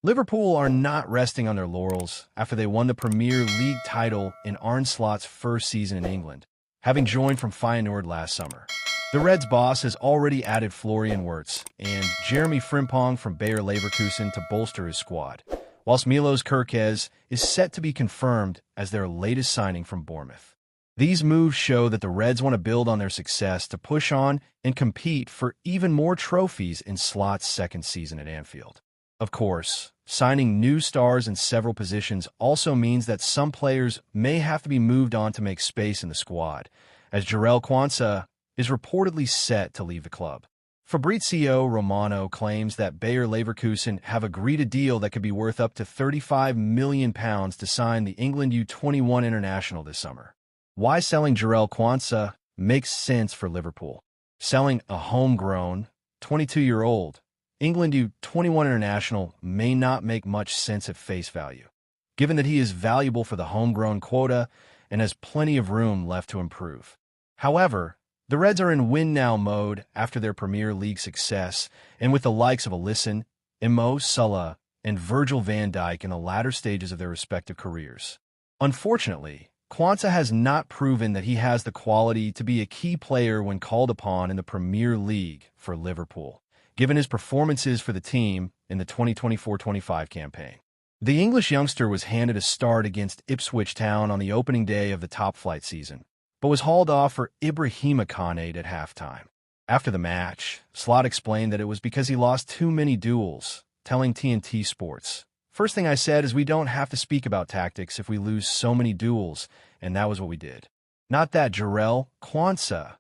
Liverpool are not resting on their laurels after they won the Premier League title in Arne Slot's first season in England, having joined from Feyenoord last summer. The Reds' boss has already added Florian Wirtz and Jeremy Frimpong from Bayer Leverkusen to bolster his squad, whilst Milos Kerkez is set to be confirmed as their latest signing from Bournemouth. These moves show that the Reds want to build on their success to push on and compete for even more trophies in Slot's second season at Anfield. Of course, signing new stars in several positions also means that some players may have to be moved on to make space in the squad, as Quansah is reportedly set to leave the club. Fabrizio Romano claims that Bayer Leverkusen have agreed a deal that could be worth up to £35 million to sign the England U21 international this summer. Why selling Quansah makes sense for Liverpool. Selling a homegrown, 22-year-old, England U21 international may not make much sense at face value, given that he is valuable for the homegrown quota and has plenty of room left to improve. However, the Reds are in win-now mode after their Premier League success, and with the likes of Alisson, Mo Salah, and Virgil van Dijk in the latter stages of their respective careers. Unfortunately, Quansah has not proven that he has the quality to be a key player when called upon in the Premier League for Liverpool, given his performances for the team in the 2024-25 campaign. The English youngster was handed a start against Ipswich Town on the opening day of the top-flight season, but was hauled off for Ibrahima Konate at halftime. After the match, Slot explained that it was because he lost too many duels, telling TNT Sports, "First thing I said is we don't have to speak about tactics if we lose so many duels, and that was what we did. Not that Quansah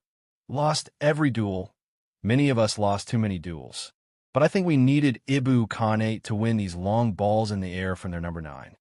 lost every duel. Many of us lost too many duels. But I think we needed Ibu Konate to win these long balls in the air from their number 9.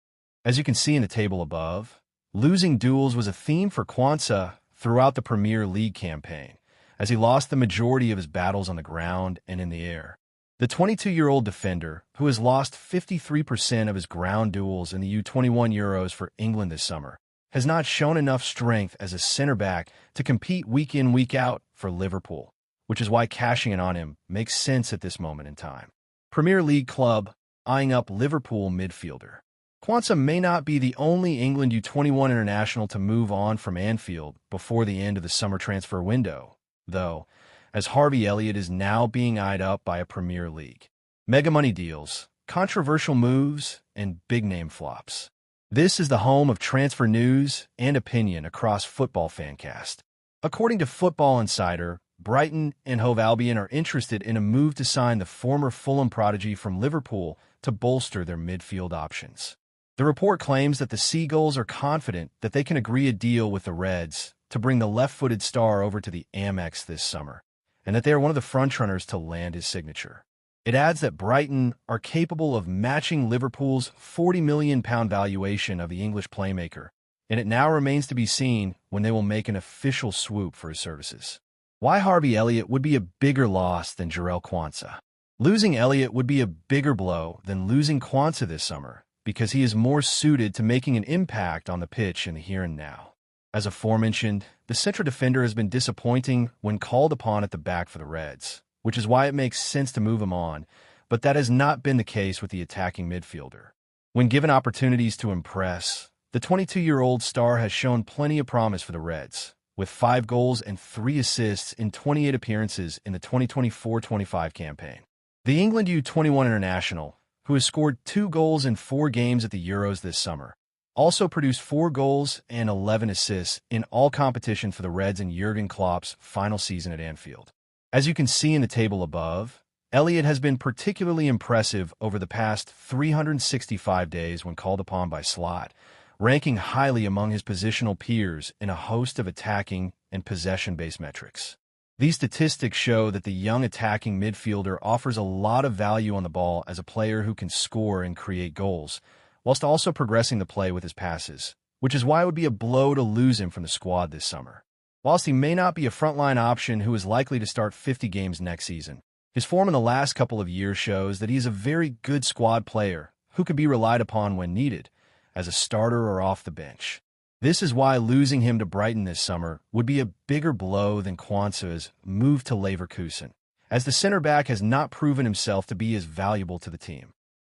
As you can see in the table above, losing duels was a theme for Quansah throughout the Premier League campaign, as he lost the majority of his battles on the ground and in the air. The 22-year-old defender, who has lost 53% of his ground duels in the U21 Euros for England this summer, has not shown enough strength as a center-back to compete week in, week out for Liverpool, which is why cashing in on him makes sense at this moment in time. Premier League club eyeing up Liverpool midfielder. Quansah may not be the only England U21 international to move on from Anfield before the end of the summer transfer window, though, as Harvey Elliott is now being eyed up by a Premier League. Mega money deals, controversial moves, and big-name flops. This is the home of transfer news and opinion across Football Fancast. According to Football Insider, Brighton and Hove Albion are interested in a move to sign the former Fulham prodigy from Liverpool to bolster their midfield options. The report claims that the Seagulls are confident that they can agree a deal with the Reds to bring the left-footed star over to the Amex this summer, and that they are one of the frontrunners to land his signature. It adds that Brighton are capable of matching Liverpool's £40 million valuation of the English playmaker, and it now remains to be seen when they will make an official swoop for his services. Why Harvey Elliott would be a bigger loss than Quansah. Losing Elliott would be a bigger blow than losing Quansah this summer, because he is more suited to making an impact on the pitch in the here and now. As aforementioned, the central defender has been disappointing when called upon at the back for the Reds, which is why it makes sense to move him on, but that has not been the case with the attacking midfielder. When given opportunities to impress, the 22-year-old star has shown plenty of promise for the Reds, with 5 goals and 3 assists in 28 appearances in the 2024-25 campaign. The England U21 international, who has scored 2 goals in 4 games at the Euros this summer, also produced 4 goals and 11 assists in all competition for the Reds in Jurgen Klopp's final season at Anfield. As you can see in the table above, Elliott has been particularly impressive over the past 365 days when called upon by Slot, ranking highly among his positional peers in a host of attacking and possession-based metrics. These statistics show that the young attacking midfielder offers a lot of value on the ball as a player who can score and create goals, whilst also progressing the play with his passes, which is why it would be a blow to lose him from the squad this summer. Whilst he may not be a frontline option who is likely to start 50 games next season, his form in the last couple of years shows that he is a very good squad player who can be relied upon when needed, as a starter or off the bench. This is why losing him to Brighton this summer would be a bigger blow than Quansah's move to Leverkusen, as the center-back has not proven himself to be as valuable to the team.